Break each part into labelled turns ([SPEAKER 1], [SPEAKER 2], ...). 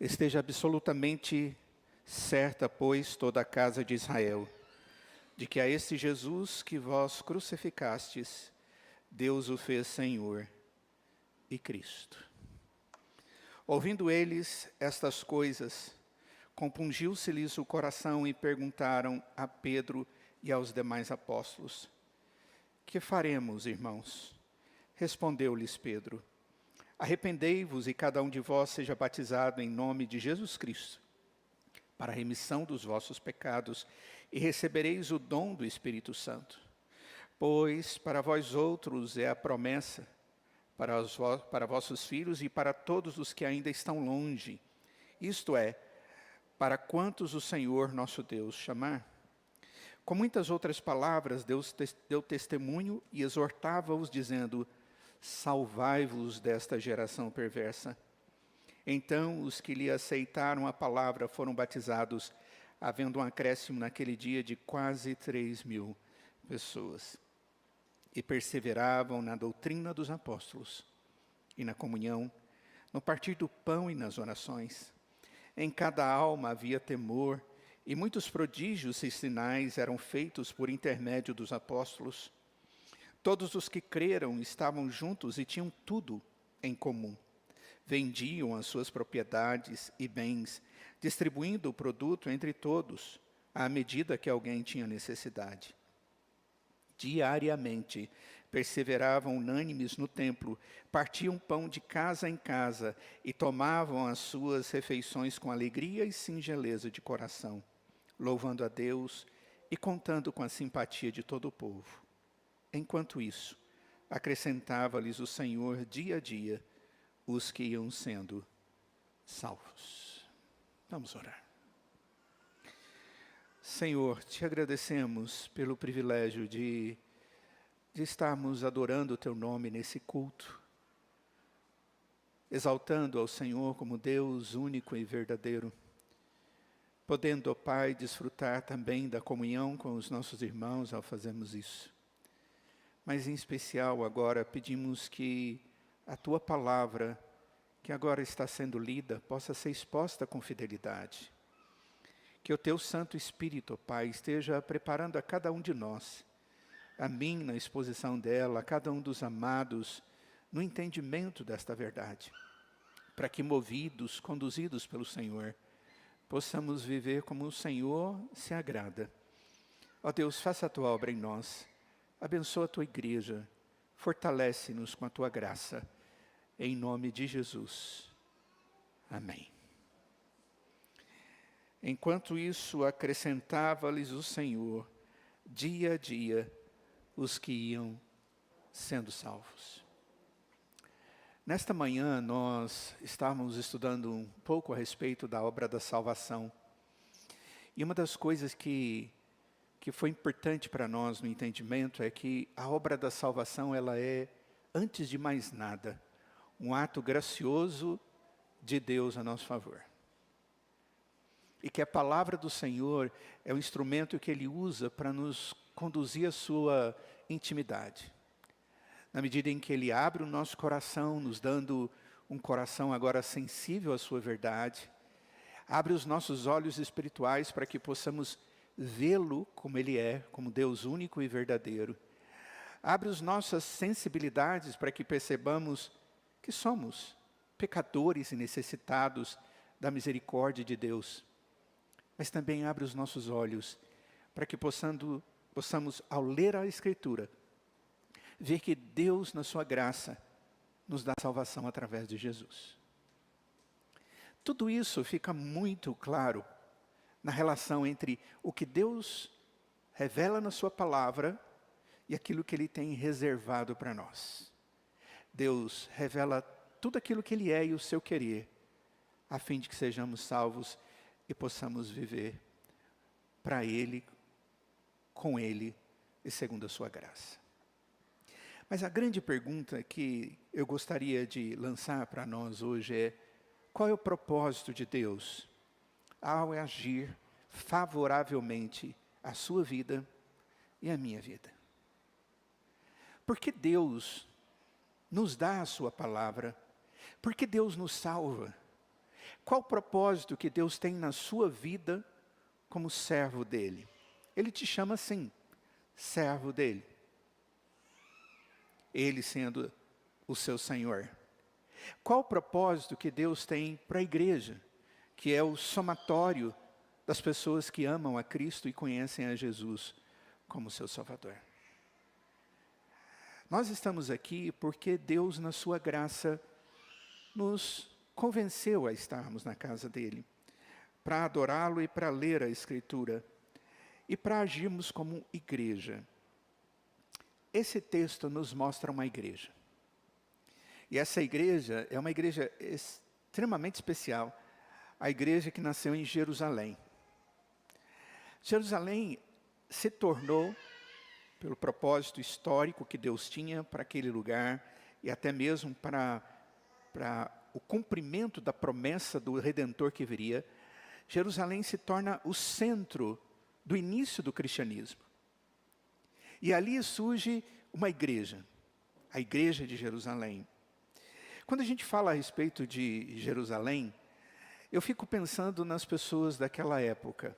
[SPEAKER 1] Esteja absolutamente certa, pois, toda a casa de Israel, de que a este Jesus que vós crucificastes, Deus o fez Senhor e Cristo. Ouvindo eles estas coisas, compungiu-se-lhes o coração e perguntaram a Pedro e aos demais apóstolos: que faremos, irmãos? Respondeu-lhes Pedro: arrependei-vos e cada um de vós seja batizado em nome de Jesus Cristo, para a remissão dos vossos pecados, e recebereis o dom do Espírito Santo. Pois para vós outros é a promessa, para vossos filhos e para todos os que ainda estão longe, isto é, para quantos o Senhor nosso Deus chamar. Com muitas outras palavras, Deus deu testemunho e exortava-os, dizendo: salvai-vos desta geração perversa. Então os que lhe aceitaram a palavra foram batizados, havendo um acréscimo naquele dia de quase 3.000 pessoas. E perseveravam na doutrina dos apóstolos, e na comunhão, no partir do pão e nas orações. Em cada alma havia temor, e muitos prodígios e sinais eram feitos por intermédio dos apóstolos. Todos os que creram estavam juntos e tinham tudo em comum. Vendiam as suas propriedades e bens, distribuindo o produto entre todos, à medida que alguém tinha necessidade. Diariamente, perseveravam unânimes no templo, partiam pão de casa em casa e tomavam as suas refeições com alegria e singeleza de coração, louvando a Deus e contando com a simpatia de todo o povo. Enquanto isso, acrescentava-lhes o Senhor dia a dia os que iam sendo salvos. Vamos orar. Senhor, te agradecemos pelo privilégio de estarmos adorando o teu nome nesse culto, exaltando ao Senhor como Deus único e verdadeiro, podendo, ó Pai, desfrutar também da comunhão com os nossos irmãos ao fazermos isso. Mas em especial agora pedimos que a tua palavra, que agora está sendo lida, possa ser exposta com fidelidade. Que o teu Santo Espírito, Pai, esteja preparando a cada um de nós, a mim na exposição dela, a cada um dos amados, no entendimento desta verdade, para que movidos, conduzidos pelo Senhor, possamos viver como o Senhor se agrada. Ó Deus, faça a tua obra em nós, abençoa a tua igreja, fortalece-nos com a tua graça, em nome de Jesus. Amém. Enquanto isso, acrescentava-lhes o Senhor, dia a dia, os que iam sendo salvos. Nesta manhã, nós estávamos estudando um pouco a respeito da obra da salvação. E uma das coisas que foi importante para nós no entendimento é que a obra da salvação, ela é, antes de mais nada, um ato gracioso de Deus a nosso favor. E que a palavra do Senhor é o instrumento que Ele usa para nos conduzir à sua intimidade. Na medida em que Ele abre o nosso coração, nos dando um coração agora sensível à sua verdade, abre os nossos olhos espirituais para que possamos vê-lo como Ele é, como Deus único e verdadeiro. Abre as nossas sensibilidades para que percebamos que somos pecadores e necessitados da misericórdia de Deus. Mas também abre os nossos olhos para que possamos, ao ler a Escritura, ver que Deus, na sua graça, nos dá salvação através de Jesus. Tudo isso fica muito claro na relação entre o que Deus revela na sua palavra e aquilo que Ele tem reservado para nós. Deus revela tudo aquilo que Ele é e o seu querer, a fim de que sejamos salvos e possamos viver para Ele, com Ele e segundo a sua graça. Mas a grande pergunta que eu gostaria de lançar para nós hoje é: qual é o propósito de Deus ao agir favoravelmente à sua vida e à minha vida? Por que Deus nos dá a sua palavra? Por que Deus nos salva? Qual o propósito que Deus tem na sua vida como servo dele? Ele te chama assim, servo dele. Ele sendo o seu Senhor. Qual o propósito que Deus tem para a igreja? Que é o somatório das pessoas que amam a Cristo e conhecem a Jesus como seu Salvador. Nós estamos aqui porque Deus, na sua graça, nos convenceu a estarmos na casa dele, para adorá-lo e para ler a Escritura, e para agirmos como igreja. Esse texto nos mostra uma igreja. E essa igreja é uma igreja extremamente especial, a igreja que nasceu em Jerusalém. Jerusalém se tornou, pelo propósito histórico que Deus tinha para aquele lugar, e até mesmo para o cumprimento da promessa do Redentor que viria, Jerusalém se torna o centro do início do cristianismo. E ali surge uma igreja, a igreja de Jerusalém. Quando a gente fala a respeito de Jerusalém, eu fico pensando nas pessoas daquela época.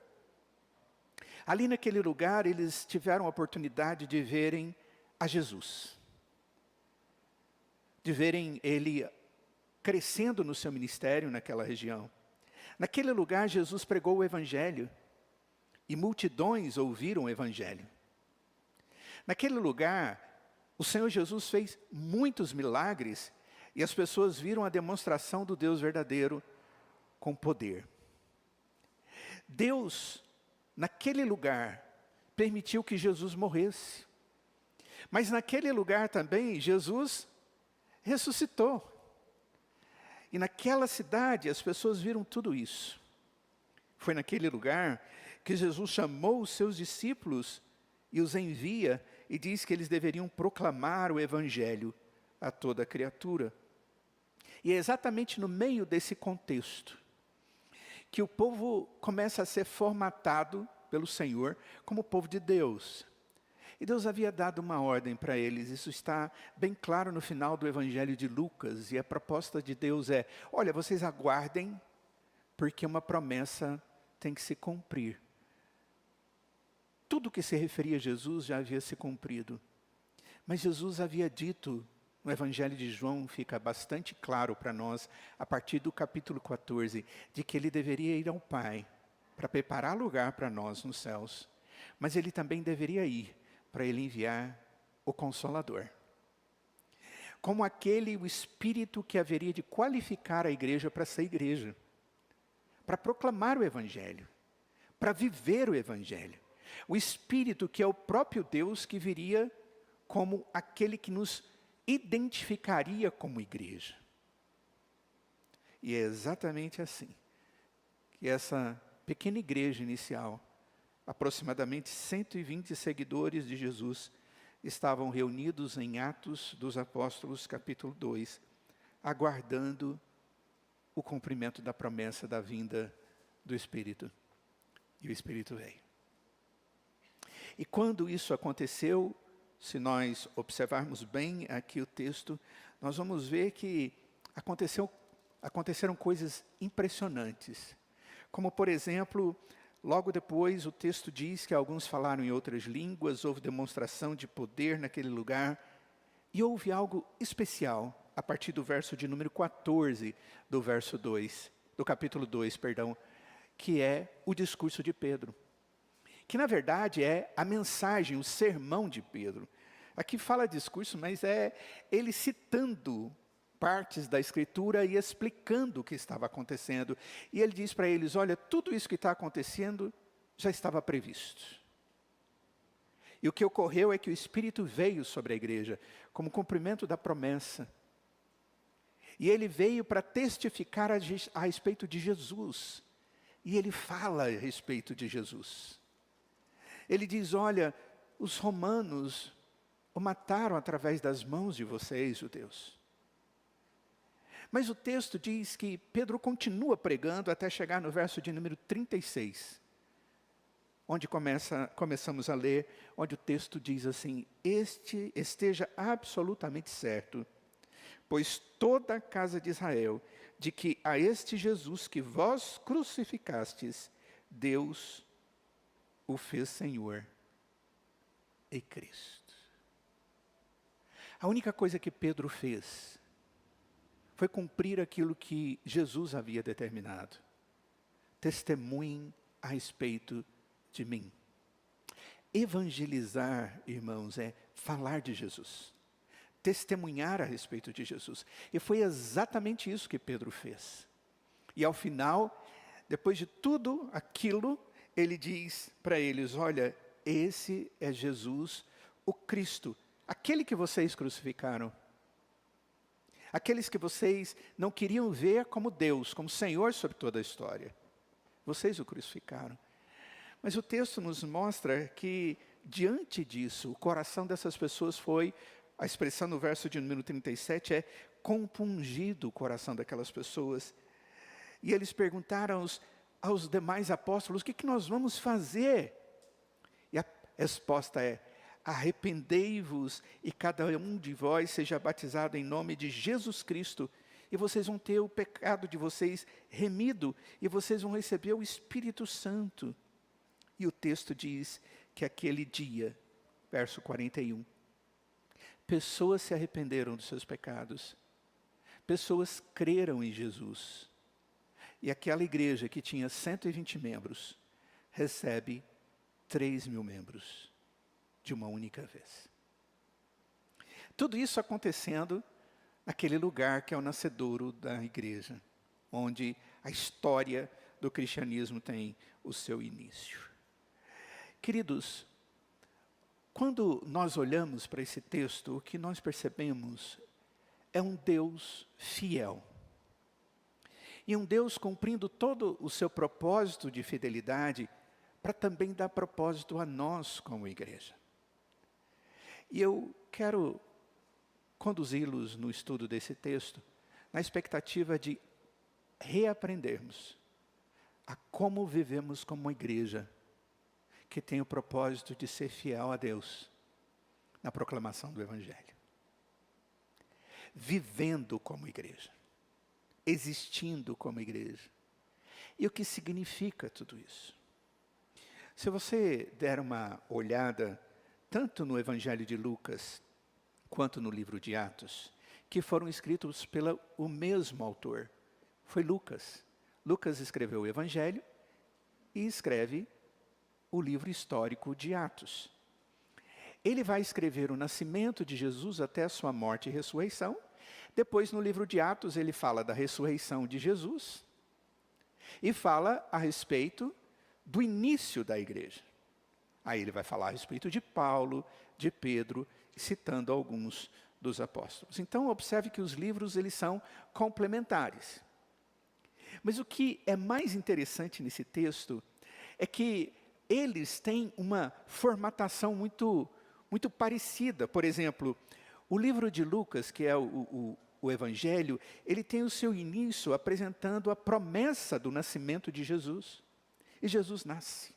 [SPEAKER 1] Ali naquele lugar, eles tiveram a oportunidade de verem a Jesus. De verem ele crescendo no seu ministério naquela região. Naquele lugar, Jesus pregou o Evangelho. E multidões ouviram o Evangelho. Naquele lugar, o Senhor Jesus fez muitos milagres. E as pessoas viram a demonstração do Deus verdadeiro com poder. Deus, naquele lugar, permitiu que Jesus morresse. Mas naquele lugar também, Jesus ressuscitou. E naquela cidade, as pessoas viram tudo isso. Foi naquele lugar que Jesus chamou os seus discípulos e os envia e diz que eles deveriam proclamar o Evangelho a toda criatura. E é exatamente no meio desse contexto que o povo começa a ser formatado pelo Senhor como povo de Deus. E Deus havia dado uma ordem para eles, isso está bem claro no final do Evangelho de Lucas, e a proposta de Deus é, olha, vocês aguardem, porque uma promessa tem que se cumprir. Tudo que se referia a Jesus já havia se cumprido. Mas Jesus havia dito, no Evangelho de João fica bastante claro para nós, a partir do capítulo 14, de que ele deveria ir ao Pai, para preparar lugar para nós nos céus. Mas ele também deveria ir, para ele enviar o Consolador. Como aquele, o Espírito que haveria de qualificar a igreja para ser igreja. Para proclamar o Evangelho. Para viver o Evangelho. O Espírito que é o próprio Deus que viria como aquele que nos identificaria como igreja. E é exatamente assim que essa pequena igreja inicial, aproximadamente 120 seguidores de Jesus, estavam reunidos em Atos dos Apóstolos, capítulo 2, aguardando o cumprimento da promessa da vinda do Espírito. E o Espírito veio. E quando isso aconteceu, se nós observarmos bem aqui o texto, nós vamos ver que aconteceram coisas impressionantes. Como, por exemplo, logo depois o texto diz que alguns falaram em outras línguas, houve demonstração de poder naquele lugar, e houve algo especial, a partir do verso de número 14 do capítulo 2, que é o discurso de Pedro. Que na verdade é a mensagem, o sermão de Pedro. Aqui fala discurso, mas é ele citando partes da Escritura e explicando o que estava acontecendo. E ele diz para eles, olha, tudo isso que está acontecendo já estava previsto. E o que ocorreu é que o Espírito veio sobre a igreja, como cumprimento da promessa. E ele veio para testificar a respeito de Jesus. E ele fala a respeito de Jesus. Ele diz, olha, os romanos o mataram através das mãos de vocês, judeus. Mas o texto diz que Pedro continua pregando até chegar no verso de número 36. Onde começamos a ler, onde o texto diz assim, esteja absolutamente certo, pois toda a casa de Israel, de que a este Jesus que vós crucificastes, Deus o fez Senhor e Cristo. A única coisa que Pedro fez foi cumprir aquilo que Jesus havia determinado. Testemunhem a respeito de mim. Evangelizar, irmãos, é falar de Jesus. Testemunhar a respeito de Jesus. E foi exatamente isso que Pedro fez. E ao final, depois de tudo aquilo, ele diz para eles: olha, esse é Jesus, o Cristo, aquele que vocês crucificaram. Aqueles que vocês não queriam ver como Deus, como Senhor sobre toda a história. Vocês o crucificaram. Mas o texto nos mostra que, diante disso, o coração dessas pessoas foi, a expressão no verso de número 37 é compungido o coração daquelas pessoas. E eles perguntaram aos demais apóstolos: o que nós vamos fazer? E a resposta é: arrependei-vos e cada um de vós seja batizado em nome de Jesus Cristo, e vocês vão ter o pecado de vocês remido, e vocês vão receber o Espírito Santo. E o texto diz que aquele dia, verso 41, pessoas se arrependeram dos seus pecados, pessoas creram em Jesus, e aquela igreja que tinha 120 membros, recebe 3.000 membros, de uma única vez. Tudo isso acontecendo naquele lugar que é o nascedouro da igreja, onde a história do cristianismo tem o seu início. Queridos, quando nós olhamos para esse texto, o que nós percebemos é um Deus fiel. E um Deus cumprindo todo o seu propósito de fidelidade, para também dar propósito a nós como igreja. E eu quero conduzi-los no estudo desse texto, na expectativa de reaprendermos a como vivemos como uma igreja que tem o propósito de ser fiel a Deus na proclamação do Evangelho. Vivendo como igreja, existindo como igreja. E o que significa tudo isso? Se você der uma olhada tanto no Evangelho de Lucas, quanto no livro de Atos, que foram escritos pelo mesmo autor. Foi Lucas. Lucas escreveu o Evangelho e escreve o livro histórico de Atos. Ele vai escrever o nascimento de Jesus até a sua morte e ressurreição. Depois, no livro de Atos, ele fala da ressurreição de Jesus e fala a respeito do início da igreja. Aí ele vai falar a respeito de Paulo, de Pedro, citando alguns dos apóstolos. Então, observe que os livros eles são complementares. Mas o que é mais interessante nesse texto é que eles têm uma formatação muito parecida. Por exemplo, o livro de Lucas, que é o Evangelho, ele tem o seu início apresentando a promessa do nascimento de Jesus. E Jesus nasce.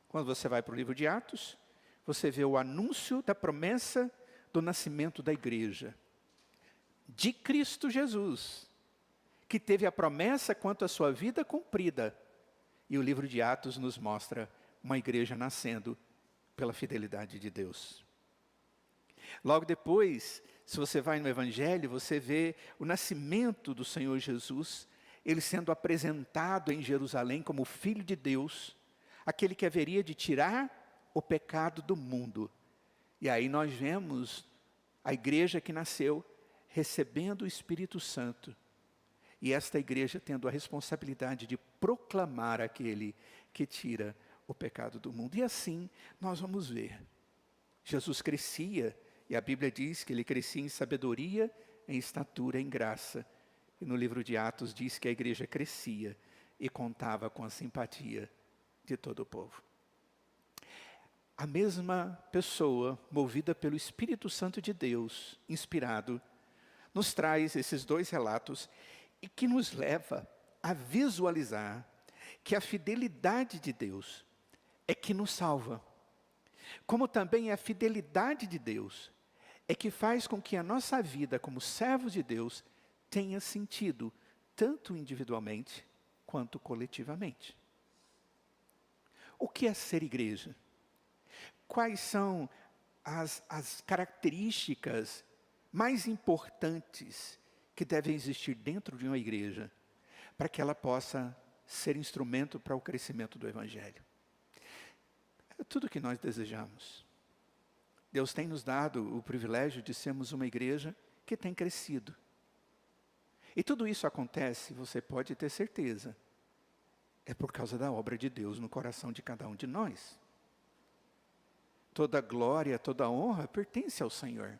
[SPEAKER 1] Quando você vai para o livro de Atos, você vê o anúncio da promessa do nascimento da igreja, de Cristo Jesus, que teve a promessa quanto à sua vida cumprida. E o livro de Atos nos mostra uma igreja nascendo pela fidelidade de Deus. Logo depois, se você vai no Evangelho, você vê o nascimento do Senhor Jesus, ele sendo apresentado em Jerusalém como Filho de Deus, aquele que haveria de tirar o pecado do mundo. E aí nós vemos a igreja que nasceu recebendo o Espírito Santo. E esta igreja tendo a responsabilidade de proclamar aquele que tira o pecado do mundo. E assim nós vamos ver. Jesus crescia, e a Bíblia diz que ele crescia em sabedoria, em estatura, em graça. E no livro de Atos diz que a igreja crescia e contava com a simpatia de todo o povo. A mesma pessoa, movida pelo Espírito Santo de Deus, inspirado, nos traz esses dois relatos e que nos leva a visualizar que a fidelidade de Deus é que nos salva, como também a fidelidade de Deus é que faz com que a nossa vida como servos de Deus tenha sentido, tanto individualmente quanto coletivamente. O que é ser igreja? Quais são as características mais importantes que devem existir dentro de uma igreja para que ela possa ser instrumento para o crescimento do Evangelho? É tudo o que nós desejamos. Deus tem nos dado o privilégio de sermos uma igreja que tem crescido. E tudo isso acontece, você pode ter certeza, é por causa da obra de Deus no coração de cada um de nós. Toda glória, toda honra pertence ao Senhor.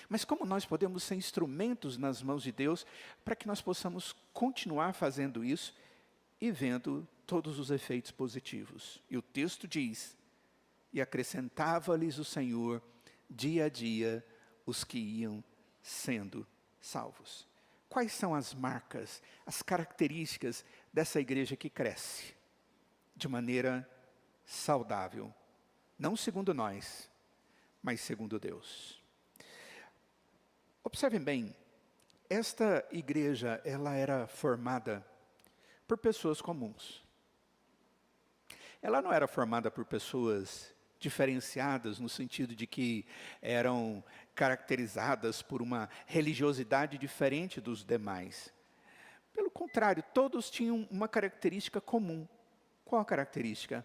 [SPEAKER 1] Mas como nós podemos ser instrumentos nas mãos de Deus para que nós possamos continuar fazendo isso e vendo todos os efeitos positivos? E o texto diz: e acrescentava-lhes o Senhor dia a dia os que iam sendo salvos. Quais são as marcas, as características dessa igreja que cresce de maneira saudável? Não segundo nós, mas segundo Deus. Observem bem, esta igreja, ela era formada por pessoas comuns. Ela não era formada por pessoas diferenciadas no sentido de que eram caracterizadas por uma religiosidade diferente dos demais. Pelo contrário, todos tinham uma característica comum. Qual a característica?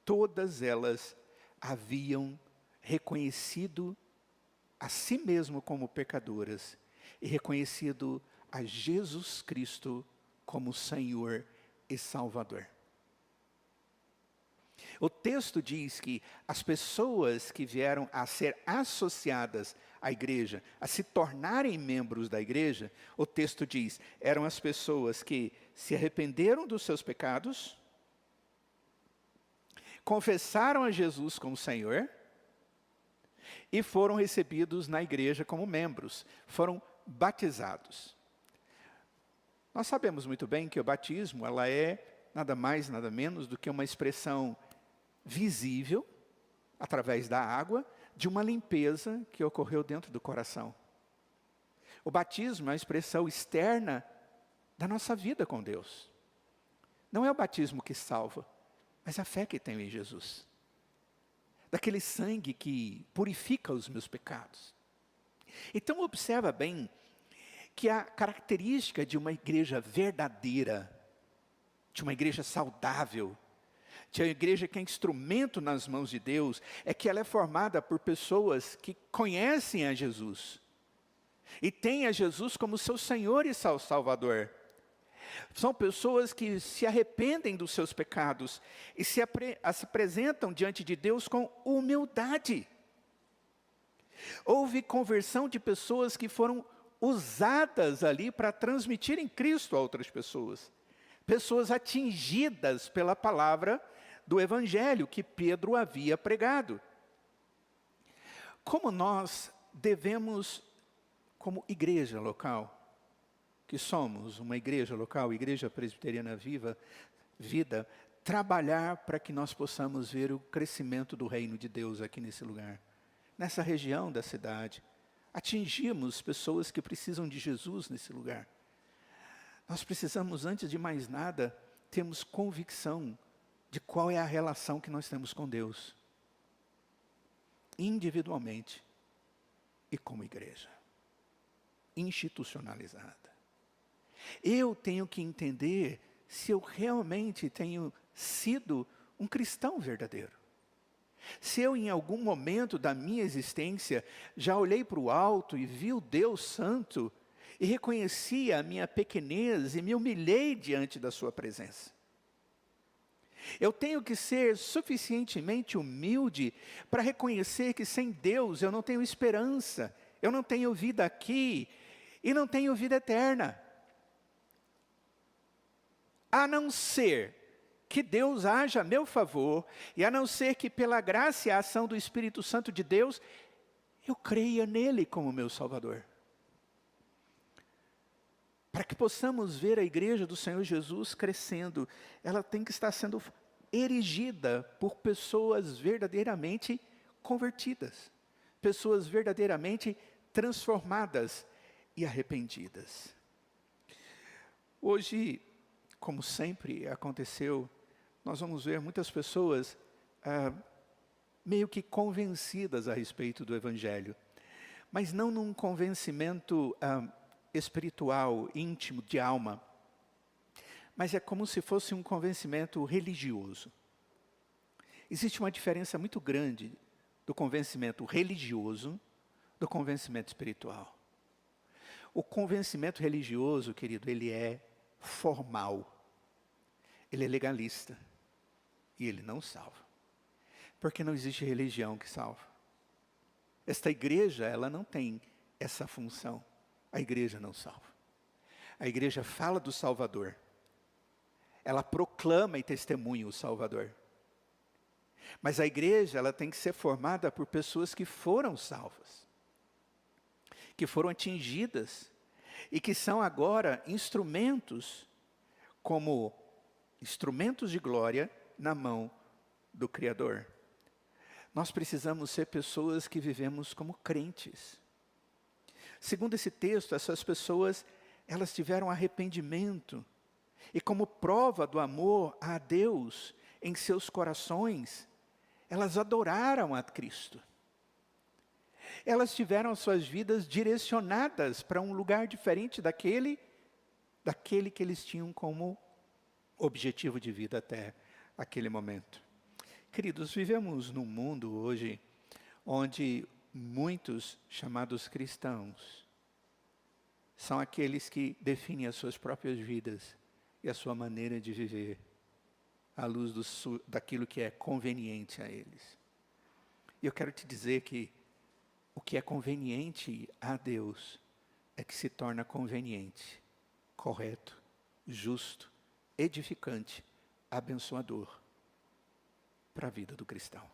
[SPEAKER 1] Todas elas haviam reconhecido a si mesmo como pecadoras e reconhecido a Jesus Cristo como Senhor e Salvador. O texto diz que as pessoas que vieram a ser associadas à igreja, a se tornarem membros da igreja, o texto diz, eram as pessoas que se arrependeram dos seus pecados, confessaram a Jesus como Senhor e foram recebidos na igreja como membros, foram batizados. Nós sabemos muito bem que o batismo, ela é nada mais, nada menos do que uma expressão visível, através da água, de uma limpeza que ocorreu dentro do coração. O batismo é a expressão externa da nossa vida com Deus. Não é o batismo que salva, mas a fé que tenho em Jesus. Daquele sangue que purifica os meus pecados. Então observa bem que a característica de uma igreja verdadeira, de uma igreja saudável, de uma igreja que é instrumento nas mãos de Deus, é que ela é formada por pessoas que conhecem a Jesus. E têm a Jesus como seu Senhor e seu Salvador. São pessoas que se arrependem dos seus pecados e se apresentam diante de Deus com humildade. Houve conversão de pessoas que foram usadas ali para transmitirem Cristo a outras pessoas. Pessoas atingidas pela palavra do Evangelho que Pedro havia pregado. Como nós devemos, como igreja local, que somos uma igreja local, Igreja Presbiteriana Vida, trabalhar para que nós possamos ver o crescimento do reino de Deus aqui nesse lugar, nessa região da cidade. Atingimos pessoas que precisam de Jesus nesse lugar. Nós precisamos, antes de mais nada, termos convicção de qual é a relação que nós temos com Deus, individualmente e como igreja, institucionalizada. Eu tenho que entender se eu realmente tenho sido um cristão verdadeiro. Se eu, em algum momento da minha existência, já olhei para o alto e vi o Deus Santo e reconheci a minha pequenez e me humilhei diante da sua presença. Eu tenho que ser suficientemente humilde para reconhecer que sem Deus eu não tenho esperança, eu não tenho vida aqui e não tenho vida eterna. A não ser que Deus haja a meu favor, e a não ser que pela graça e a ação do Espírito Santo de Deus, eu creia nele como meu Salvador. Para que possamos ver a igreja do Senhor Jesus crescendo, ela tem que estar sendo erigida por pessoas verdadeiramente convertidas. pessoas verdadeiramente transformadas e arrependidas. Hoje, como sempre aconteceu, nós vamos ver muitas pessoas meio que convencidas a respeito do Evangelho, mas não num convencimento espiritual, íntimo, de alma, mas é como se fosse um convencimento religioso. Existe uma diferença muito grande do convencimento religioso do convencimento espiritual. O convencimento religioso, querido, ele é formal, ele é legalista e ele não salva. Porque não existe religião que salva. Esta igreja, ela não tem essa função. A igreja não salva. A igreja fala do Salvador. Ela proclama e testemunha o Salvador. Mas a igreja, ela tem que ser formada por pessoas que foram salvas, que foram atingidas e que são agora instrumentos, como instrumentos de glória na mão do Criador. Nós precisamos ser pessoas que vivemos como crentes. Segundo esse texto, essas pessoas, elas tiveram arrependimento. E como prova do amor a Deus em seus corações, elas adoraram a Cristo. Elas tiveram suas vidas direcionadas para um lugar diferente daquele que eles tinham como objetivo de vida até aquele momento. Queridos, vivemos num mundo hoje onde muitos chamados cristãos são aqueles que definem as suas próprias vidas e a sua maneira de viver à luz daquilo que é conveniente a eles. E eu quero te dizer que o que é conveniente a Deus é que se torna conveniente, correto, justo, edificante, abençoador para a vida do cristão.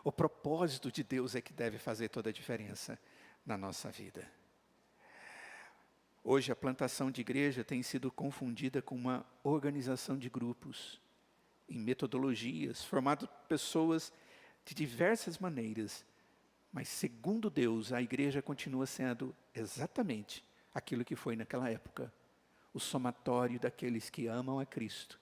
[SPEAKER 1] O propósito de Deus é que deve fazer toda a diferença na nossa vida. Hoje a plantação de igreja tem sido confundida com uma organização de grupos, em metodologias, formado pessoas de diversas maneiras, mas segundo Deus, a igreja continua sendo exatamente aquilo que foi naquela época, o somatório daqueles que amam a Cristo,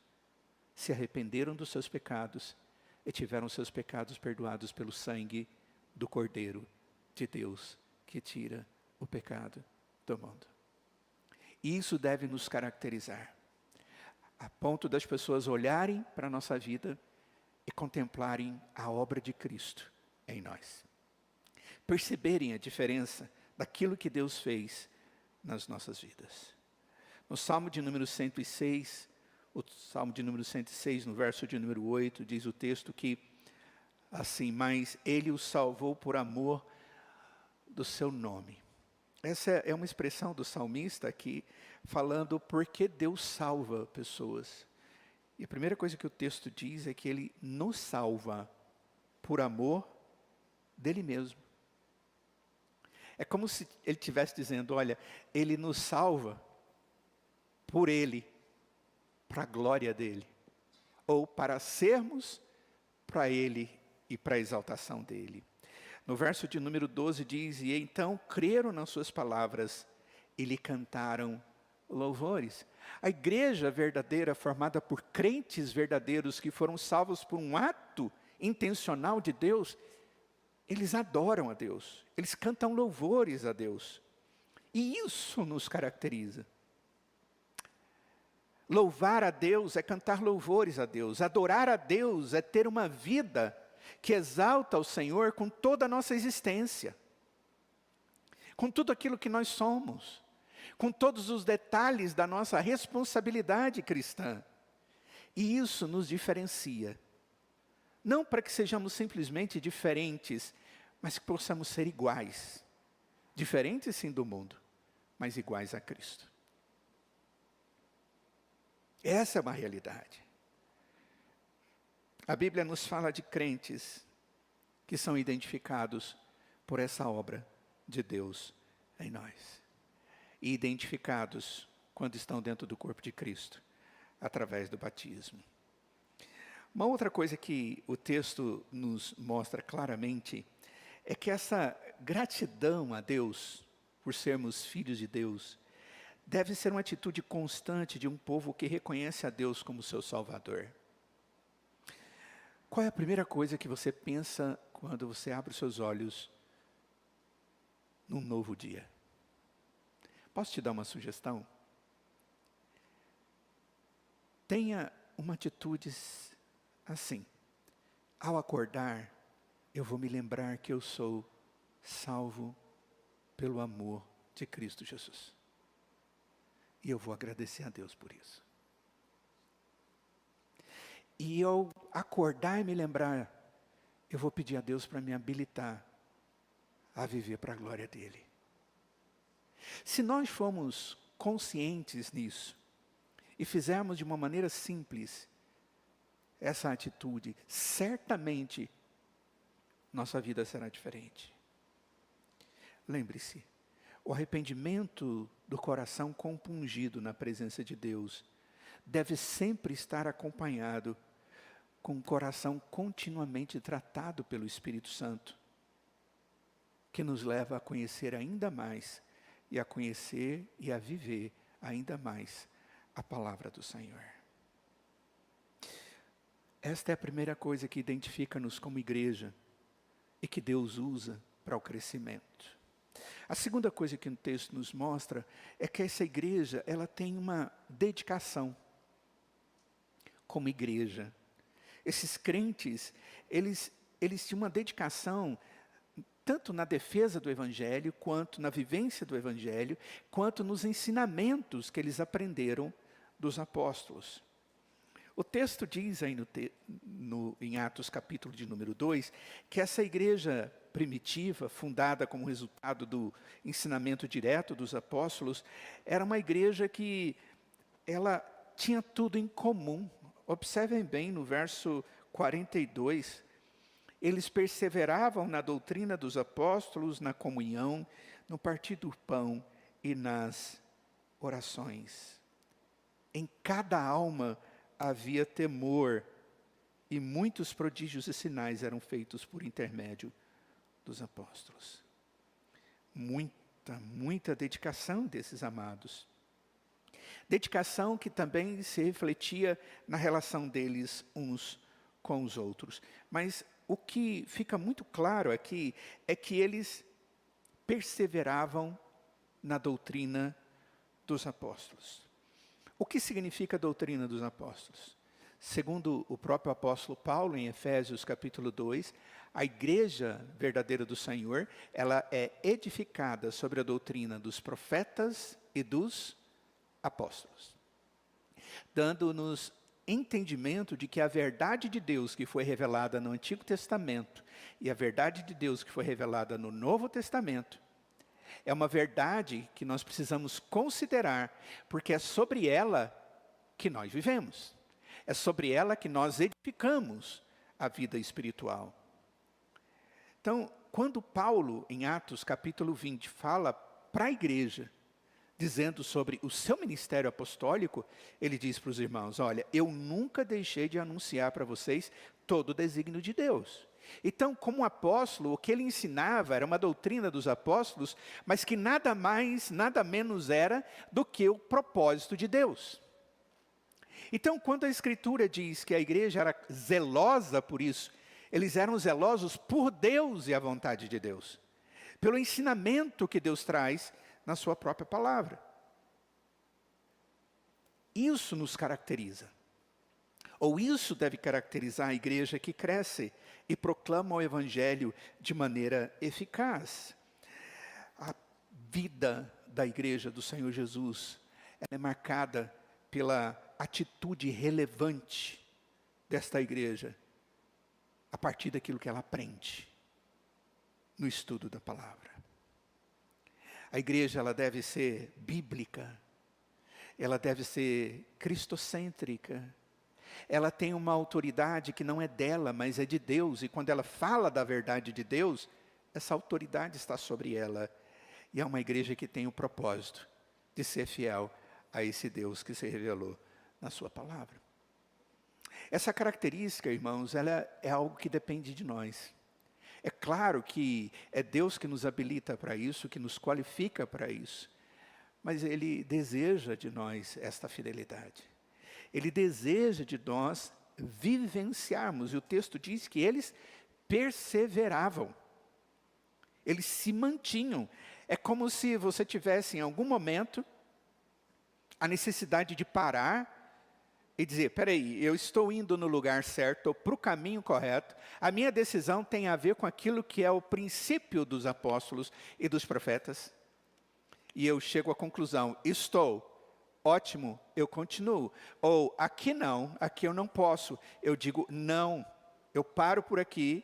[SPEAKER 1] se arrependeram dos seus pecados e tiveram seus pecados perdoados pelo sangue do Cordeiro de Deus, que tira o pecado do mundo. E isso deve nos caracterizar, a ponto das pessoas olharem para a nossa vida e contemplarem a obra de Cristo em nós. Perceberem a diferença daquilo que Deus fez nas nossas vidas. No Salmo de número 106, o Salmo de número 106, no verso de número 8, diz o texto que, assim, mas Ele o salvou por amor do seu nome. Essa é uma expressão do salmista aqui, falando porque Deus salva pessoas. E a primeira coisa que o texto diz é que Ele nos salva por amor dEle mesmo. É como se Ele estivesse dizendo, olha, Ele nos salva por Ele, para a glória dEle, ou para sermos para Ele e para a exaltação dEle. No verso de número 12 diz, e então creram nas suas palavras e lhe cantaram louvores. A igreja verdadeira, formada por crentes verdadeiros que foram salvos por um ato intencional de Deus, eles adoram a Deus, eles cantam louvores a Deus. E isso nos caracteriza. Louvar a Deus é cantar louvores a Deus. Adorar a Deus é ter uma vida que exalta o Senhor com toda a nossa existência, com tudo aquilo que nós somos, com todos os detalhes da nossa responsabilidade cristã. E isso nos diferencia. Não para que sejamos simplesmente diferentes, mas que possamos ser iguais. Diferentes sim do mundo, mas iguais a Cristo. Essa é uma realidade. A Bíblia nos fala de crentes que são identificados por essa obra de Deus em nós. E identificados quando estão dentro do corpo de Cristo, através do batismo. Uma outra coisa que o texto nos mostra claramente é que essa gratidão a Deus, por sermos filhos de Deus, deve ser uma atitude constante de um povo que reconhece a Deus como seu Salvador. Qual é a primeira coisa que você pensa quando você abre os seus olhos num novo dia? Posso te dar uma sugestão? Tenha uma atitude assim. Ao acordar, eu vou me lembrar que eu sou salvo pelo amor de Cristo Jesus. E eu vou agradecer a Deus por isso. E ao acordar e me lembrar, eu vou pedir a Deus para me habilitar a viver para a glória dEle. Se nós formos conscientes nisso, e fizermos de uma maneira simples essa atitude, certamente nossa vida será diferente. Lembre-se, o arrependimento do coração compungido na presença de Deus deve sempre estar acompanhado com o coração continuamente tratado pelo Espírito Santo, que nos leva a conhecer ainda mais e a conhecer e a viver ainda mais a palavra do Senhor. Esta é a primeira coisa que identifica-nos como igreja e que Deus usa para o crescimento. A segunda coisa que o texto nos mostra é que essa igreja, ela tem uma dedicação como igreja. Esses crentes, eles tinham uma dedicação tanto na defesa do Evangelho, quanto na vivência do Evangelho, quanto nos ensinamentos que eles aprenderam dos apóstolos. O texto diz aí em Atos capítulo de número 2, que essa igreja primitiva, fundada como resultado do ensinamento direto dos apóstolos, era uma igreja que ela tinha tudo em comum. Observem bem no verso 42, eles perseveravam na doutrina dos apóstolos, na comunhão, no partir do pão e nas orações. Em cada alma havia temor, e muitos prodígios e sinais eram feitos por intermédio dos apóstolos. Muita dedicação desses amados. Dedicação que também se refletia na relação deles uns com os outros. Mas o que fica muito claro aqui é que eles perseveravam na doutrina dos apóstolos. O que significa a doutrina dos apóstolos? Segundo o próprio apóstolo Paulo, em Efésios capítulo 2, a igreja verdadeira do Senhor, ela é edificada sobre a doutrina dos profetas e dos apóstolos, dando-nos entendimento de que a verdade de Deus que foi revelada no Antigo Testamento e a verdade de Deus que foi revelada no Novo Testamento é uma verdade que nós precisamos considerar, porque é sobre ela que nós vivemos. É sobre ela que nós edificamos a vida espiritual. Então, quando Paulo, em Atos capítulo 20, fala para a igreja, dizendo sobre o seu ministério apostólico, ele diz para os irmãos, olha, eu nunca deixei de anunciar para vocês todo o desígnio de Deus. Então, como apóstolo, o que ele ensinava era uma doutrina dos apóstolos, mas que nada mais, nada menos era do que o propósito de Deus. Então, quando a Escritura diz que a igreja era zelosa por isso, eles eram zelosos por Deus e a vontade de Deus, pelo ensinamento que Deus traz na sua própria palavra. Isso nos caracteriza. Ou isso deve caracterizar a igreja que cresce e proclama o Evangelho de maneira eficaz. A vida da igreja do Senhor Jesus, ela é marcada pela atitude relevante desta igreja, a partir daquilo que ela aprende no estudo da palavra. A igreja, ela deve ser bíblica, ela deve ser cristocêntrica, ela tem uma autoridade que não é dela, mas é de Deus, e quando ela fala da verdade de Deus, essa autoridade está sobre ela, e é uma igreja que tem o propósito de ser fiel a esse Deus que se revelou na sua palavra. Essa característica, irmãos, ela é algo que depende de nós. É claro que é Deus que nos habilita para isso, que nos qualifica para isso. Mas Ele deseja de nós esta fidelidade. Ele deseja de nós vivenciarmos. E o texto diz que eles perseveravam. Eles se mantinham. É como se você tivesse em algum momento a necessidade de parar e dizer, peraí, eu estou indo no lugar certo, para o caminho correto. A minha decisão tem a ver com aquilo que é o princípio dos apóstolos e dos profetas. E eu chego à conclusão, estou, ótimo, eu continuo. Ou, aqui não, aqui eu não posso. Eu digo, não, eu paro por aqui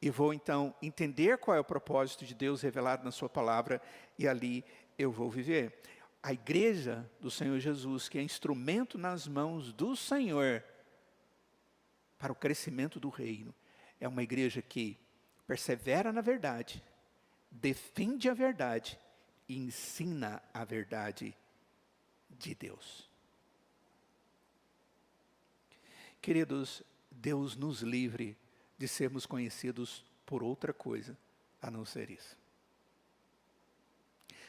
[SPEAKER 1] e vou então entender qual é o propósito de Deus revelado na sua palavra e ali eu vou viver. A igreja do Senhor Jesus, que é instrumento nas mãos do Senhor para o crescimento do reino, é uma igreja que persevera na verdade, defende a verdade e ensina a verdade de Deus. Queridos, Deus nos livre de sermos conhecidos por outra coisa a não ser isso.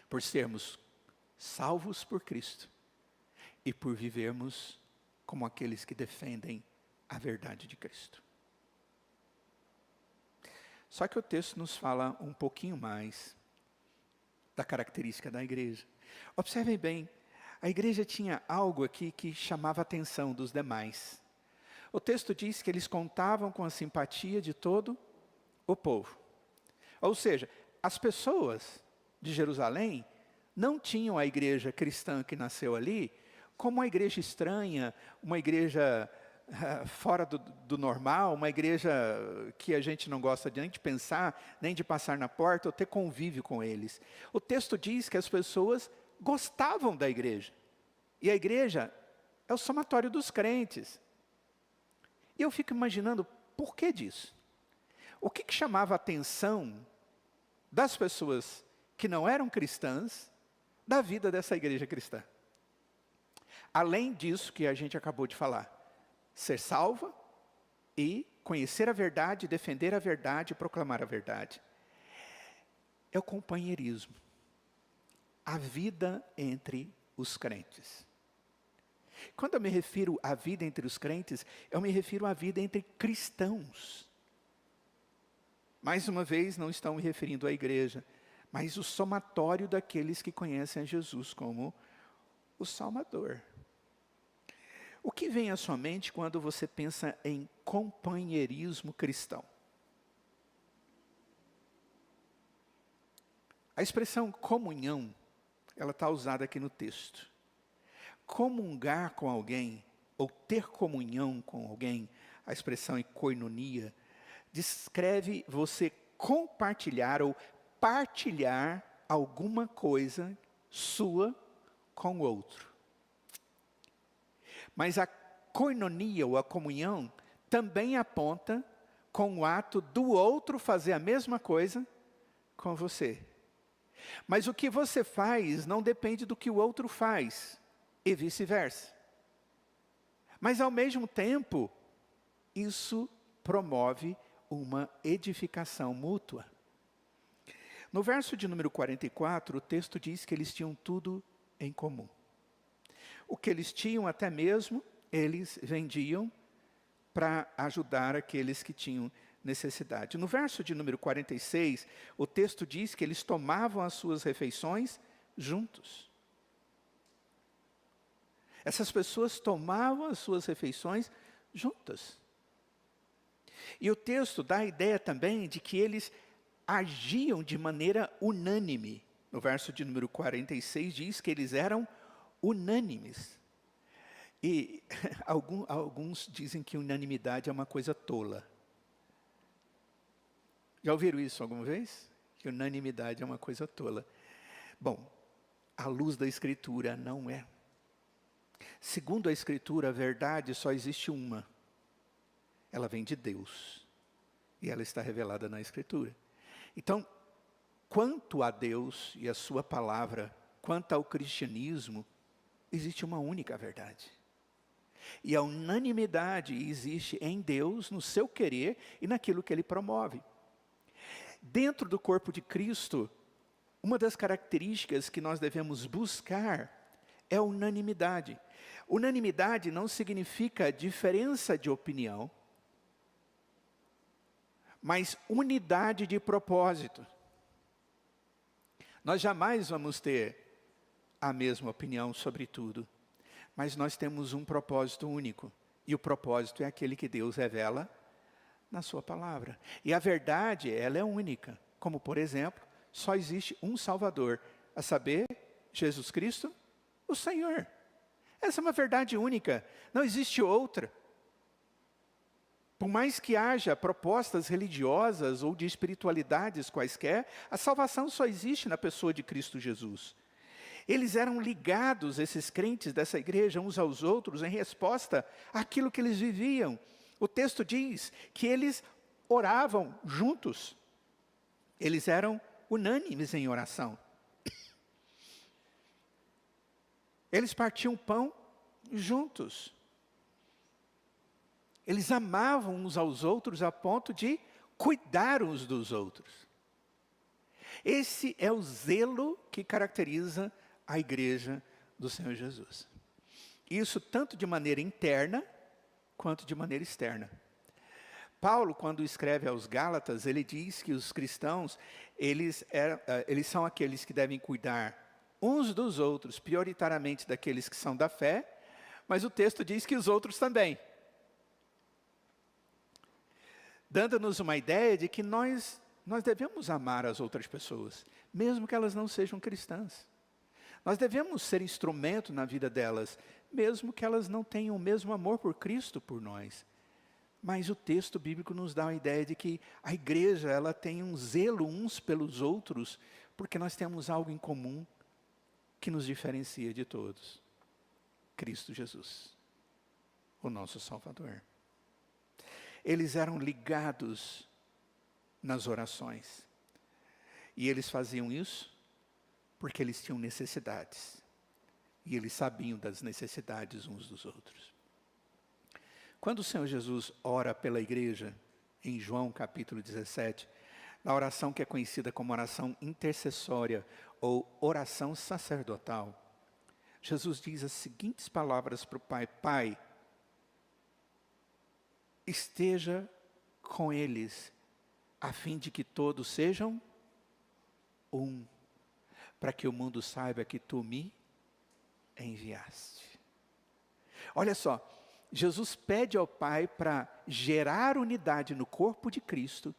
[SPEAKER 1] Por sermos salvos por Cristo e por vivermos como aqueles que defendem a verdade de Cristo. Só que o texto nos fala um pouquinho mais da característica da igreja. Observem bem, a igreja tinha algo aqui que chamava a atenção dos demais. O texto diz que eles contavam com a simpatia de todo o povo. Ou seja, as pessoas de Jerusalém não tinham a igreja cristã que nasceu ali como uma igreja estranha, uma igreja fora do normal, uma igreja que a gente não gosta nem de pensar, nem de passar na porta ou ter convívio com eles. O texto diz que as pessoas gostavam da igreja. E a igreja é o somatório dos crentes. E eu fico imaginando, por que disso? O que chamava a atenção das pessoas que não eram cristãs da vida dessa igreja cristã? Além disso que a gente acabou de falar, ser salva e conhecer a verdade, defender a verdade e proclamar a verdade. É o companheirismo, a vida entre os crentes. Quando eu me refiro à vida entre os crentes, eu me refiro à vida entre cristãos. Mais uma vez, não estão me referindo à igreja, mas o somatório daqueles que conhecem a Jesus como o Salvador. O que vem à sua mente quando você pensa em companheirismo cristão? A expressão comunhão, ela está usada aqui no texto. Comungar com alguém, ou ter comunhão com alguém, a expressão koinonia, descreve você compartilhar ou partilhar alguma coisa sua com o outro. Mas a koinonia, ou a comunhão, também aponta com o ato do outro fazer a mesma coisa com você. Mas o que você faz não depende do que o outro faz, e vice-versa. Mas ao mesmo tempo, isso promove uma edificação mútua. No verso de número 44, o texto diz que eles tinham tudo em comum. O que eles tinham até mesmo, eles vendiam para ajudar aqueles que tinham necessidade. No verso de número 46, o texto diz que eles tomavam as suas refeições juntos. Essas pessoas tomavam as suas refeições juntas. E o texto dá a ideia também de que eles agiam de maneira unânime. No verso de número 46 diz que eles eram unânimes. E alguns dizem que unanimidade é uma coisa tola. Já ouviram isso alguma vez? Que unanimidade é uma coisa tola. Bom, à luz da Escritura não é. Segundo a Escritura, a verdade só existe uma. Ela vem de Deus. E ela está revelada na Escritura. Então, quanto a Deus e a sua palavra, quanto ao cristianismo, existe uma única verdade. E a unanimidade existe em Deus, no seu querer e naquilo que Ele promove. Dentro do corpo de Cristo, uma das características que nós devemos buscar é a unanimidade. Unanimidade não significa diferença de opinião, mas unidade de propósito. Nós jamais vamos ter a mesma opinião sobre tudo, mas nós temos um propósito único, e o propósito é aquele que Deus revela na sua palavra. E a verdade, ela é única, como por exemplo, só existe um Salvador, a saber, Jesus Cristo, o Senhor. Essa é uma verdade única, não existe outra. Por mais que haja propostas religiosas ou de espiritualidades quaisquer, a salvação só existe na pessoa de Cristo Jesus. Eles eram ligados, esses crentes dessa igreja, uns aos outros, em resposta àquilo que eles viviam. O texto diz que eles oravam juntos. Eles eram unânimes em oração. Eles partiam pão juntos. Eles amavam uns aos outros a ponto de cuidar uns dos outros. Esse é o zelo que caracteriza a igreja do Senhor Jesus. Isso tanto de maneira interna, quanto de maneira externa. Paulo, quando escreve aos Gálatas, ele diz que os cristãos, eles são aqueles que devem cuidar uns dos outros, prioritariamente daqueles que são da fé, mas o texto diz que os outros também. Dando-nos uma ideia de que nós devemos amar as outras pessoas, mesmo que elas não sejam cristãs. Nós devemos ser instrumento na vida delas, mesmo que elas não tenham o mesmo amor por Cristo por nós. Mas o texto bíblico nos dá a ideia de que a igreja, ela tem um zelo uns pelos outros, porque nós temos algo em comum que nos diferencia de todos. Cristo Jesus, o nosso Salvador. Eles eram ligados nas orações. E eles faziam isso porque eles tinham necessidades. E eles sabiam das necessidades uns dos outros. Quando o Senhor Jesus ora pela igreja, em João capítulo 17, na oração que é conhecida como oração intercessória ou oração sacerdotal, Jesus diz as seguintes palavras para o Pai: Pai, esteja com eles, a fim de que todos sejam um, para que o mundo saiba que tu me enviaste. Olha só, Jesus pede ao Pai para gerar unidade no corpo de Cristo,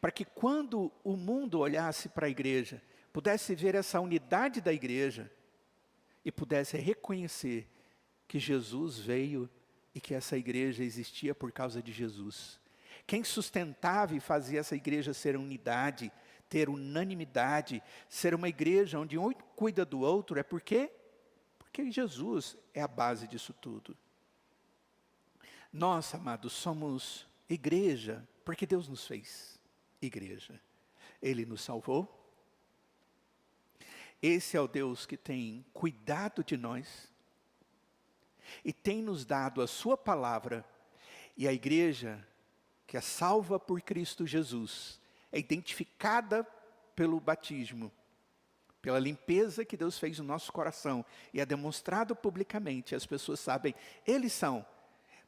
[SPEAKER 1] para que quando o mundo olhasse para a igreja, pudesse ver essa unidade da igreja e pudesse reconhecer que Jesus veio e que essa igreja existia por causa de Jesus. Quem sustentava e fazia essa igreja ser unidade, ter unanimidade, ser uma igreja onde um cuida do outro, é porque Jesus é a base disso tudo. Nós, amados, somos igreja, porque Deus nos fez igreja. Ele nos salvou. Esse é o Deus que tem cuidado de nós e tem nos dado a sua palavra. E a igreja, que é salva por Cristo Jesus, é identificada pelo batismo, pela limpeza que Deus fez no nosso coração, e é demonstrado publicamente. As pessoas sabem, eles são.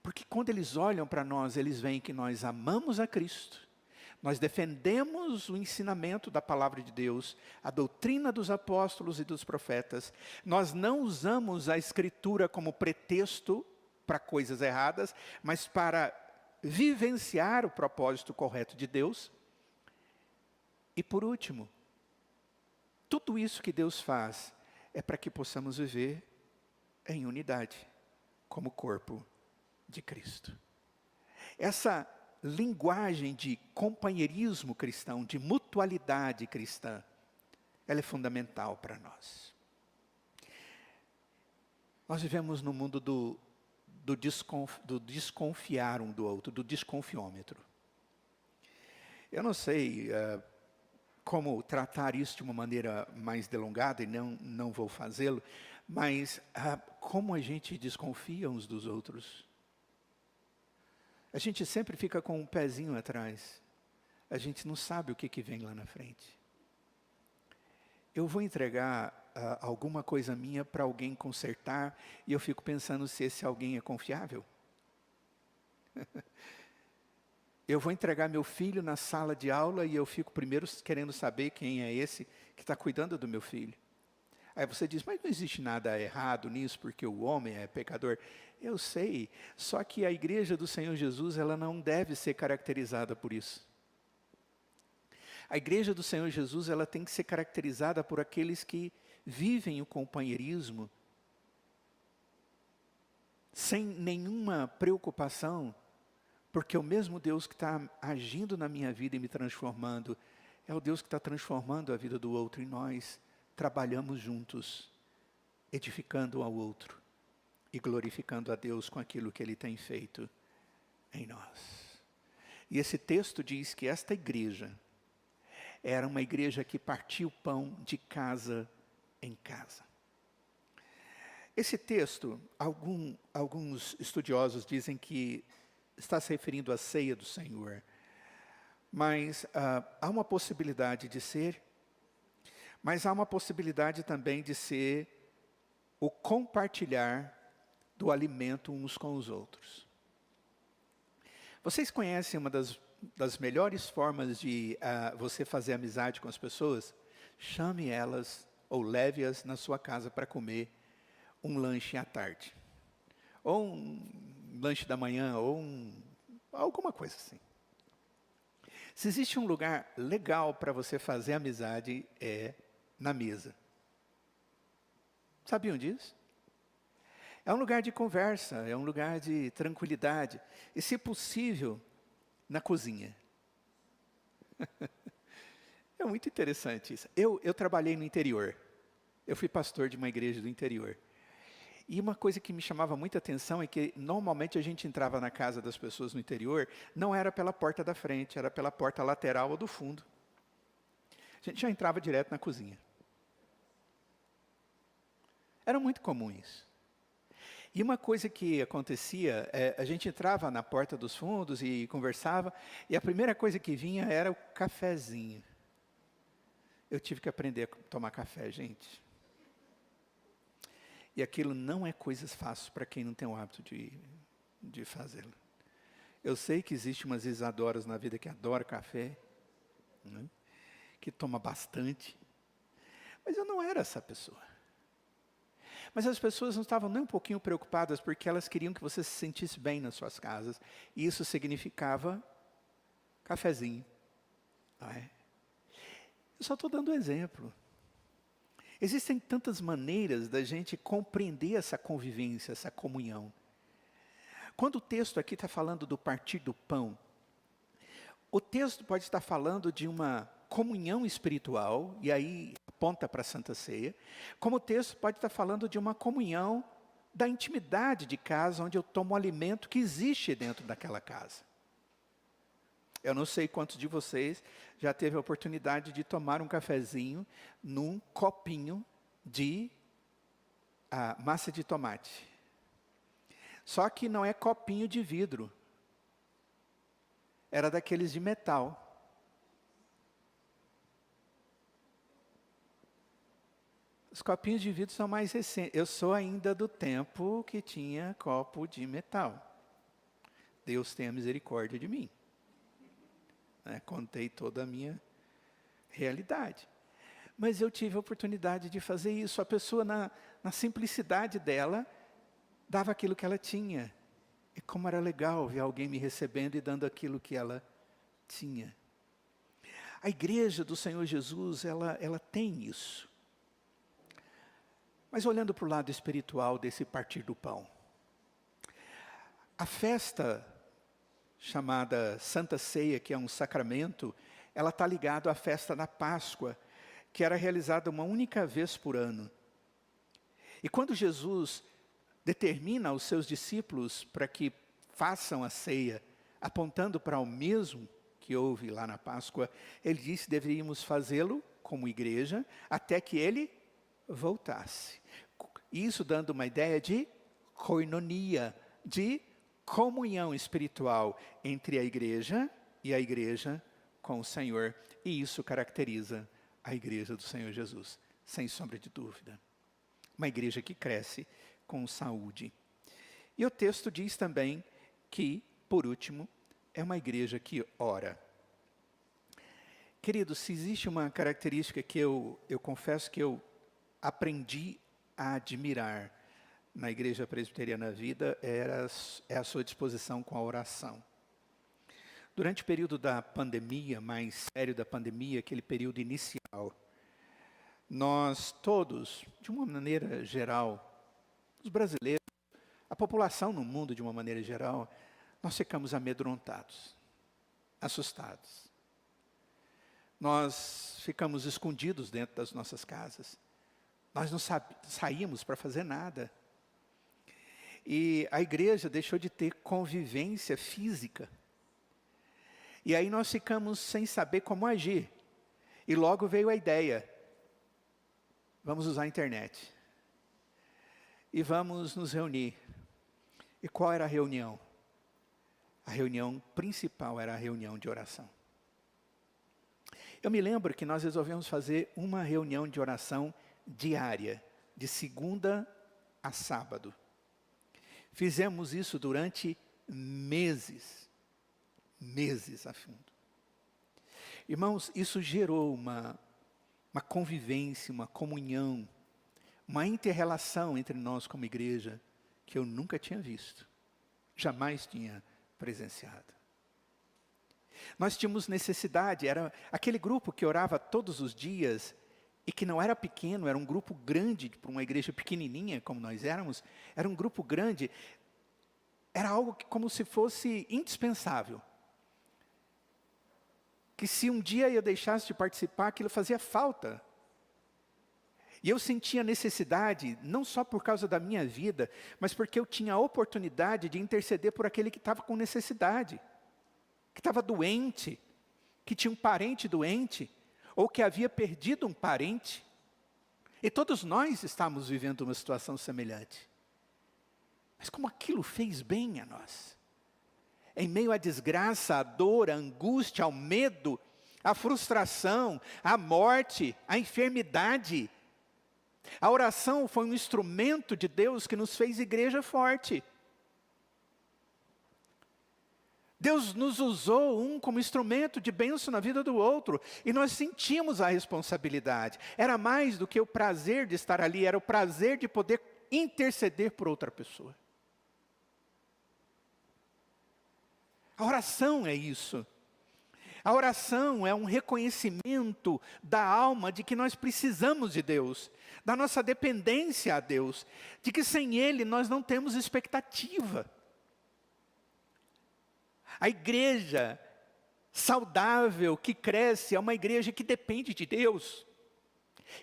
[SPEAKER 1] Porque quando eles olham para nós, eles veem que nós amamos a Cristo, nós defendemos o ensinamento da palavra de Deus, a doutrina dos apóstolos e dos profetas. Nós não usamos a Escritura como pretexto para coisas erradas, mas para vivenciar o propósito correto de Deus. E por último, tudo isso que Deus faz é para que possamos viver em unidade, como corpo de Cristo. Essa linguagem de companheirismo cristão, de mutualidade cristã, ela é fundamental para nós. Nós vivemos no mundo do desconfiar um do outro, do desconfiômetro. Eu não sei como tratar isso de uma maneira mais delongada, e não vou fazê-lo, mas como a gente desconfia uns dos outros. A gente sempre fica com um pezinho atrás. A gente não sabe o que vem lá na frente. Eu vou entregar alguma coisa minha para alguém consertar, e eu fico pensando se esse alguém é confiável. Eu vou entregar meu filho na sala de aula e eu fico primeiro querendo saber quem é esse que está cuidando do meu filho. Aí você diz, mas não existe nada errado nisso, porque o homem é pecador. Eu sei, só que a igreja do Senhor Jesus, ela não deve ser caracterizada por isso. A igreja do Senhor Jesus, ela tem que ser caracterizada por aqueles que vivem o companheirismo, sem nenhuma preocupação, porque o mesmo Deus que está agindo na minha vida e me transformando, é o Deus que está transformando a vida do outro, e nós trabalhamos juntos, edificando um ao outro e glorificando a Deus com aquilo que Ele tem feito em nós. E esse texto diz que esta igreja era uma igreja que partia o pão de casa em casa. Esse texto, alguns estudiosos dizem que está se referindo à ceia do Senhor, mas há uma possibilidade de ser, mas há uma possibilidade também de ser o compartilhar do alimento uns com os outros. Vocês conhecem uma das melhores formas de você fazer amizade com as pessoas? Chame elas ou leve-as na sua casa para comer um lanche à tarde. Ou um lanche da manhã, ou alguma coisa assim. Se existe um lugar legal para você fazer amizade, é na mesa. Sabiam disso? É um lugar de conversa, é um lugar de tranquilidade. E, se possível, na cozinha. É muito interessante isso. Eu trabalhei no interior. Eu fui pastor de uma igreja do interior. E uma coisa que me chamava muita atenção é que, normalmente, a gente entrava na casa das pessoas no interior, não era pela porta da frente, era pela porta lateral ou do fundo. A gente já entrava direto na cozinha. Era muito comum isso. E uma coisa que acontecia, a gente entrava na porta dos fundos e conversava, e a primeira coisa que vinha era o cafezinho. Eu tive que aprender a tomar café, gente. E aquilo não é coisas fáceis para quem não tem o hábito de fazê-lo. Eu sei que existe umas Isadoras na vida que adoram café, né? Que toma bastante, mas eu não era essa pessoa. Mas as pessoas não estavam nem um pouquinho preocupadas, porque elas queriam que você se sentisse bem nas suas casas. E isso significava cafezinho. Não é? Eu só estou dando exemplo. Existem tantas maneiras da gente compreender essa convivência, essa comunhão. Quando o texto aqui está falando do partir do pão, o texto pode estar falando de uma comunhão espiritual, e aí aponta para a Santa Ceia, como o texto pode estar falando de uma comunhão da intimidade de casa, onde eu tomo o alimento que existe dentro daquela casa. Eu não sei quantos de vocês já teve a oportunidade de tomar um cafezinho num copinho de massa de tomate. Só que não é copinho de vidro. Era daqueles de metal. Os copinhos de vidro são mais recentes. Eu sou ainda do tempo que tinha copo de metal. Deus tenha misericórdia de mim. Contei toda a minha realidade. Mas eu tive a oportunidade de fazer isso. A pessoa, na simplicidade dela, dava aquilo que ela tinha. E como era legal ver alguém me recebendo e dando aquilo que ela tinha. A igreja do Senhor Jesus, ela tem isso. Mas olhando para o lado espiritual desse partir do pão. A festa chamada Santa Ceia, que é um sacramento, ela está ligada à festa da Páscoa, que era realizada uma única vez por ano. E quando Jesus determina aos seus discípulos para que façam a ceia, apontando para o mesmo que houve lá na Páscoa, ele disse que deveríamos fazê-lo como igreja até que ele voltasse. Isso dando uma ideia de koinonia, de comunhão espiritual entre a igreja e a igreja com o Senhor. E isso caracteriza a igreja do Senhor Jesus, sem sombra de dúvida. Uma igreja que cresce com saúde. E o texto diz também que, por último, é uma igreja que ora. Queridos, se existe uma característica que eu confesso que eu aprendi a admirar na Igreja Presbiteriana Vida, é a sua disposição com a oração. Durante o período da pandemia, mais sério da pandemia, aquele período inicial, nós todos, de uma maneira geral, os brasileiros, a população no mundo de uma maneira geral, nós ficamos amedrontados, assustados. Nós ficamos escondidos dentro das nossas casas. Nós não saímos para fazer nada. E a igreja deixou de ter convivência física. E aí nós ficamos sem saber como agir. E logo veio a ideia, vamos usar a internet. E vamos nos reunir. E qual era a reunião? A reunião principal era a reunião de oração. Eu me lembro que nós resolvemos fazer uma reunião de oração diária, de segunda a sábado. Fizemos isso durante meses a fundo. Irmãos, isso gerou uma convivência, uma comunhão, uma inter-relação entre nós como igreja, que eu nunca tinha visto, jamais tinha presenciado. Nós tínhamos necessidade, era aquele grupo que orava todos os dias, e que não era pequeno, era um grupo grande, para uma igreja pequenininha como nós éramos, era um grupo grande, era algo que, como se fosse indispensável. Que se um dia eu deixasse de participar, aquilo fazia falta. E eu sentia necessidade, não só por causa da minha vida, mas porque eu tinha a oportunidade de interceder por aquele que estava com necessidade, que estava doente, que tinha um parente doente, ou que havia perdido um parente. E todos nós estávamos vivendo uma situação semelhante. Mas como aquilo fez bem a nós. Em meio à desgraça, à dor, à angústia, ao medo, à frustração, à morte, à enfermidade. A oração foi um instrumento de Deus que nos fez igreja forte. Deus nos usou um como instrumento de bênção na vida do outro, e nós sentimos a responsabilidade. Era mais do que o prazer de estar ali, era o prazer de poder interceder por outra pessoa. A oração é isso. A oração é um reconhecimento da alma de que nós precisamos de Deus, da nossa dependência a Deus, de que sem Ele nós não temos expectativa. A igreja saudável, que cresce, é uma igreja que depende de Deus.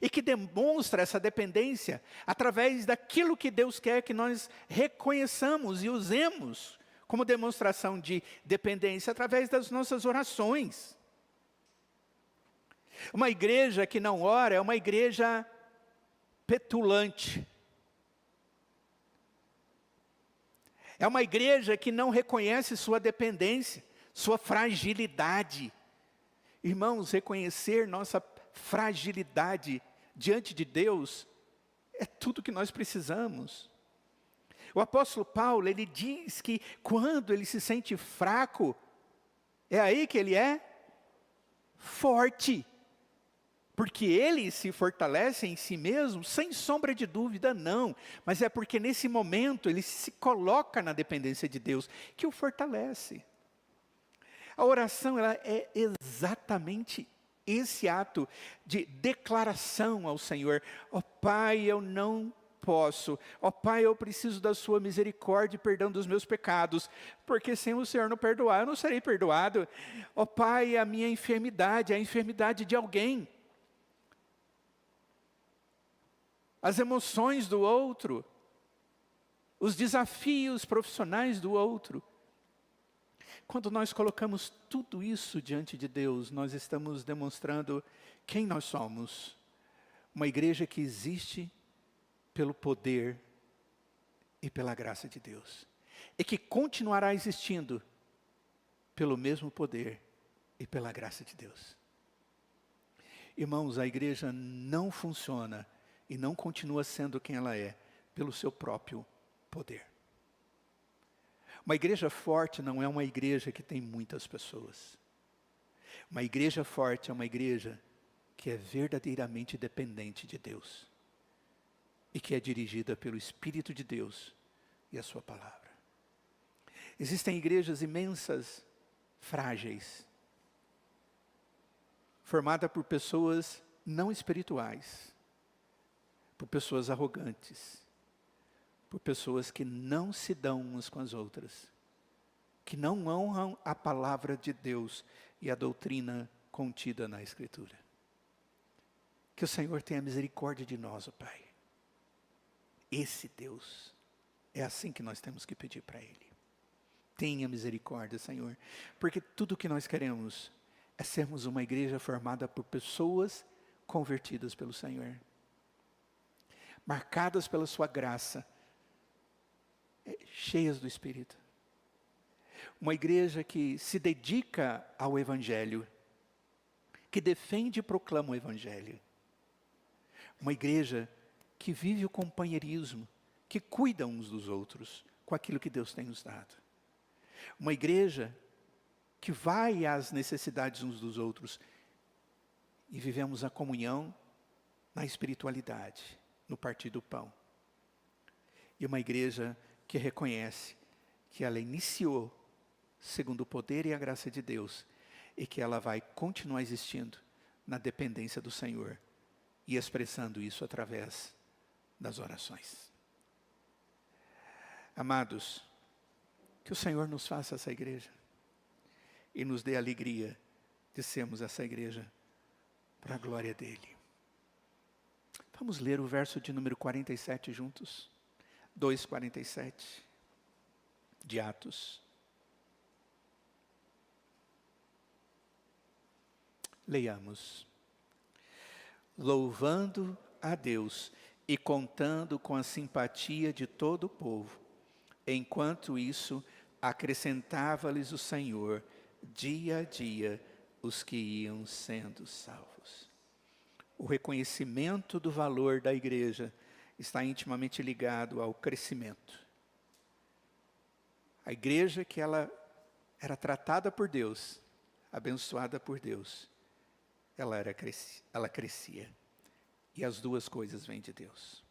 [SPEAKER 1] E que demonstra essa dependência através daquilo que Deus quer que nós reconheçamos e usemos como demonstração de dependência, através das nossas orações. Uma igreja que não ora é uma igreja petulante. É uma igreja que não reconhece sua dependência, sua fragilidade. Irmãos, reconhecer nossa fragilidade diante de Deus é tudo que nós precisamos. O apóstolo Paulo, ele diz que quando ele se sente fraco, é aí que ele é forte. Porque ele se fortalece em si mesmo, sem sombra de dúvida, não. Mas é porque nesse momento ele se coloca na dependência de Deus, que o fortalece. A oração, ela é exatamente esse ato de declaração ao Senhor. Ó Pai, eu não posso. Ó Pai, eu preciso da sua misericórdia e perdão dos meus pecados, porque sem o Senhor não perdoar, eu não serei perdoado. Ó Pai, a minha enfermidade, a enfermidade de alguém. As emoções do outro, os desafios profissionais do outro. Quando nós colocamos tudo isso diante de Deus, nós estamos demonstrando quem nós somos. Uma igreja que existe pelo poder e pela graça de Deus. E que continuará existindo pelo mesmo poder e pela graça de Deus. Irmãos, a igreja não funciona e não continua sendo quem ela é pelo seu próprio poder. Uma igreja forte não é uma igreja que tem muitas pessoas. Uma igreja forte é uma igreja que é verdadeiramente dependente de Deus e que é dirigida pelo Espírito de Deus e a sua palavra. Existem igrejas imensas, frágeis, formadas por pessoas não espirituais, por pessoas arrogantes, por pessoas que não se dão umas com as outras, que não honram a palavra de Deus e a doutrina contida na Escritura. Que o Senhor tenha misericórdia de nós, ó Pai. Esse Deus, é assim que nós temos que pedir para Ele. Tenha misericórdia, Senhor, porque tudo o que nós queremos é sermos uma igreja formada por pessoas convertidas pelo Senhor, marcadas pela sua graça, cheias do Espírito. Uma igreja que se dedica ao Evangelho, que defende e proclama o Evangelho. Uma igreja que vive o companheirismo, que cuida uns dos outros com aquilo que Deus tem nos dado. Uma igreja que vai às necessidades uns dos outros e vivemos a comunhão na espiritualidade, no partir do pão. E uma igreja que reconhece que ela iniciou segundo o poder e a graça de Deus e que ela vai continuar existindo na dependência do Senhor e expressando isso através das orações. Amados, que o Senhor nos faça essa igreja e nos dê a alegria de sermos essa igreja para a glória dEle. Vamos ler o verso de número 47 juntos. 2:47 de Atos. Leiamos. Louvando a Deus e contando com a simpatia de todo o povo, enquanto isso acrescentava-lhes o Senhor, dia a dia, os que iam sendo salvos. O reconhecimento do valor da igreja está intimamente ligado ao crescimento. A igreja que ela era tratada por Deus, abençoada por Deus, ela crescia. E as duas coisas vêm de Deus.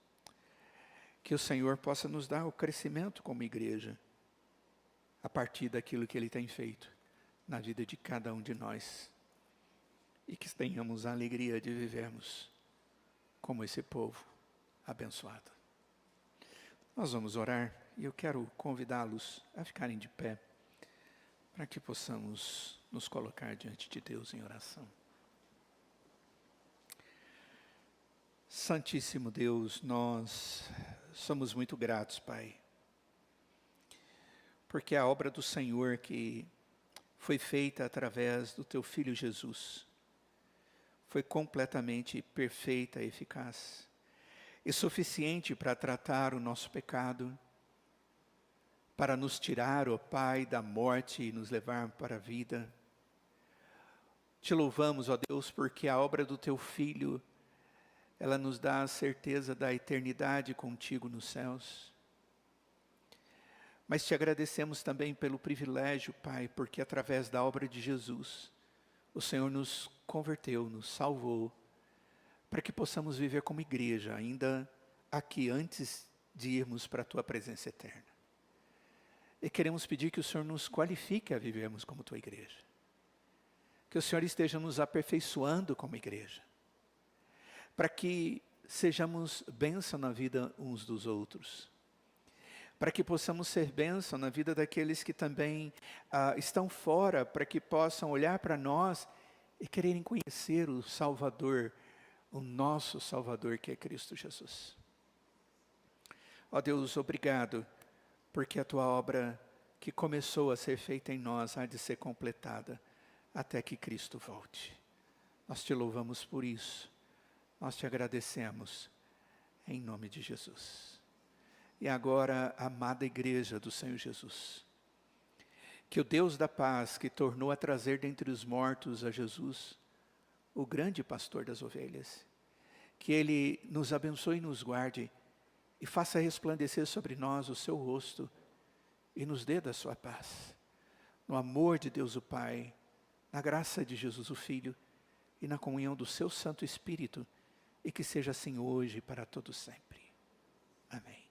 [SPEAKER 1] Que o Senhor possa nos dar o crescimento como igreja, a partir daquilo que Ele tem feito na vida de cada um de nós. E que tenhamos a alegria de vivermos como esse povo abençoado. Nós vamos orar e eu quero convidá-los a ficarem de pé, para que possamos nos colocar diante de Deus em oração. Santíssimo Deus, nós somos muito gratos, Pai, porque a obra do Senhor que foi feita através do Teu Filho Jesus foi completamente perfeita e eficaz e suficiente para tratar o nosso pecado, para nos tirar, ó Pai, da morte e nos levar para a vida. Te louvamos, ó Deus, porque a obra do Teu Filho, ela nos dá a certeza da eternidade contigo nos céus. Mas te agradecemos também pelo privilégio, Pai, porque através da obra de Jesus, o Senhor nos converteu, nos salvou, para que possamos viver como igreja, ainda aqui, antes de irmos para a Tua presença eterna. E queremos pedir que o Senhor nos qualifique a vivermos como Tua igreja. Que o Senhor esteja nos aperfeiçoando como igreja, para que sejamos bênção na vida uns dos outros, para que possamos ser bênção na vida daqueles que também estão fora, para que possam olhar para nós e quererem conhecer o Salvador, o nosso Salvador, que é Cristo Jesus. Ó Deus, obrigado, porque a Tua obra que começou a ser feita em nós há de ser completada até que Cristo volte. Nós te louvamos por isso. Nós te agradecemos em nome de Jesus. E agora, amada igreja do Senhor Jesus, que o Deus da paz, que tornou a trazer dentre os mortos a Jesus, o grande pastor das ovelhas, que Ele nos abençoe e nos guarde e faça resplandecer sobre nós o seu rosto e nos dê da sua paz. No amor de Deus o Pai, na graça de Jesus o Filho e na comunhão do seu Santo Espírito, e que seja assim hoje e para todo sempre. Amém.